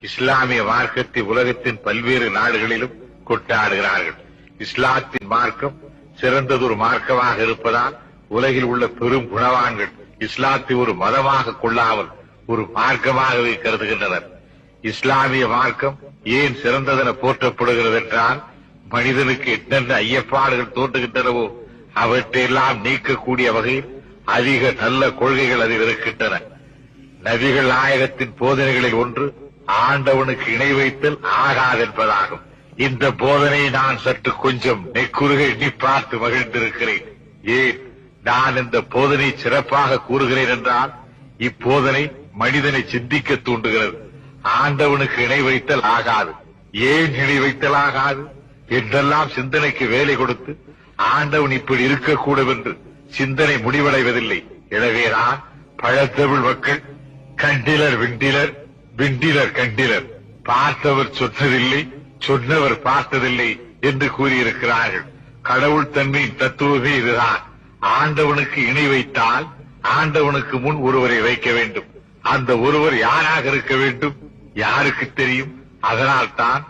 இஸ்லாமிய மார்க்கத்தை உலகத்தின் பல்வேறு நாடுகளிலும் கொண்டாடுகிறார்கள். இஸ்லாத்தின் மார்க்கம் சிறந்ததொரு மார்க்கமாக இருப்பதால் உலகில் உள்ள பெரும் குணவான்கள் இஸ்லாத்தை ஒரு மதமாக கொள்ளாமல் ஒரு மார்க்கமாகவே கருதுகின்றனர். இஸ்லாமிய மார்க்கம் ஏன் சிறந்ததென போற்றப்படுகிறது என்றால், மனிதனுக்கு என்னென்ன ஐயப்பாடுகள் தோன்றுகின்றனவோ அவற்றையெல்லாம் நீக்கக்கூடிய வகையில் அதிக நல்ல கொள்கைகள் அதில் இருக்கின்றன. நபிகள் நாயகத்தின் போதனைகளில் ஒன்று ஆண்டவனுக்கு இணை வைத்தல் ஆகாதென்பதாகும். இந்த போதனையை நான் சற்று கொஞ்சம் நெக்குறுக எண்ணி பார்த்து மகிழ்ந்திருக்கிறேன். ஏன் நான் இந்த போதனை சிறப்பாக கூறுகிறேன் என்றால், இப்போதனை மனிதனை சிந்திக்க தூண்டுகிறது. ஆண்டவனுக்கு இணை வைத்தல் ஆகாது. ஏன் இணை வைத்தல் ஆகாது என்றெல்லாம் சிந்தனைக்கு வேலை கொடுத்து ஆண்டவன் இப்படி இருக்கக்கூடும் என்று சிந்தனை முடிவடைவதில்லை. எனவேதான் பழத்தமிழ் மக்கள் கண்டிலர் விண்டிலர், விண்டிலர் கண்டிலர், பார்த்தவர் சொன்னதில்லை, சொன்னவர் பார்த்ததில்லை என்று கூறியிருக்கிறார்கள். கடவுள் தன்மையின் தத்துவமே இதுதான். ஆண்டவனுக்கு இணை வைத்தால் ஆண்டவனுக்கு முன் ஒருவரை வைக்க வேண்டும். அந்த ஒருவர் யாராக இருக்க வேண்டும்? யாருக்கு தெரியும்? அதனால் தான்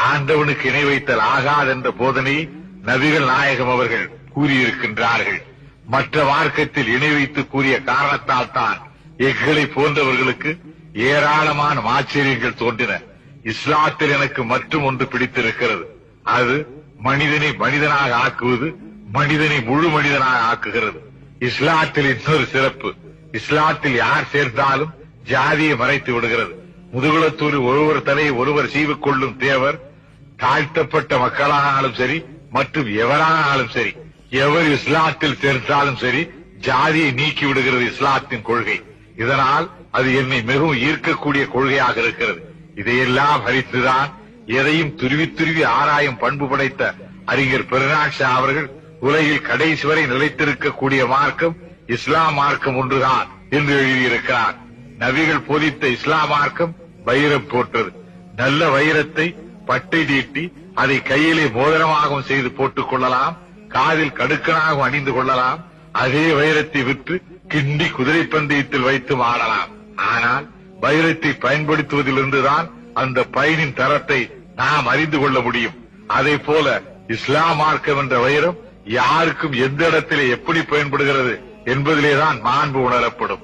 ஆண்டவனுக்கு இணை வைத்தல் ஆகாது என்ற போதனையை நபிகள் நாயகம் அவர்கள் கூறியிருக்கின்றார்கள். மற்ற மார்க்கத்தில் இணை வைத்து கூறிய காரணத்தால் தான் எங்களை போன்றவர்களுக்கு ஏராளமான ஆச்சரியங்கள் தோன்றின. இஸ்லாத்தில் எனக்கு மற்றும் ஒன்று பிடித்திருக்கிறது. அது மனிதனை மனிதனாக ஆக்குவது, மனிதனை முழு மனிதனாக ஆக்குகிறது. இஸ்லாத்தில் இன்னொரு சிறப்பு, இஸ்லாத்தில் யார் சேர்ந்தாலும் ஜாதியை மறைத்து விடுகிறது. முதுகுளத்தூர் ஒருவர் தலையை ஒருவர் சீவிக்கொள்ளும் தேவர் தாழ்த்தப்பட்ட மக்களானாலும் சரி மற்றும் எவரானாலும் சரி, எவர் இஸ்லாத்தில் சேர்ந்தாலும் சரி ஜாதியை நீக்கி விடுகிறது இஸ்லாத்தின் கொள்கை. இதனால் அது என்னை மிகவும் ஈர்க்கக்கூடிய கொள்கையாக இருக்கிறது. இதையெல்லாம் அறிந்துதான் எதையும் துருவி துருவி ஆராயும் பண்பு படைத்த அறிஞர் பெருநாட்சா அவர்கள் உலகில் கடைசி வரை நிலைத்திருக்கக்கூடிய மார்க்கம் இஸ்லாம் மார்க்கம் ஒன்றுதான் என்று எழுதியிருக்கிறார். நபிகள் போதித்த இஸ்லாம் மார்க்கம் வைரம் போற்றது. நல்ல வைரத்தை பட்டை தீட்டி அதை கையிலே மோதிரமாகவும் செய்து போட்டுக் கொள்ளலாம், காதில் கடுக்கனாகவும் அணிந்து கொள்ளலாம். அதே வைரத்தை விற்று கிண்டி குதிரை பந்தயத்தில் வைத்து ஆடலாம். ஆனால் வைரத்தை பயன்படுத்துவதிலிருந்துதான் அந்த பயனின் தரத்தை நாம் அறிந்து கொள்ள முடியும். அதே போல இஸ்லாம் மார்க்கம் என்ற வைரம் யாருக்கும் எந்த இடத்திலே எப்படி பயன்படுகிறது என்பதிலேதான் மாண்பு உணரப்படும்.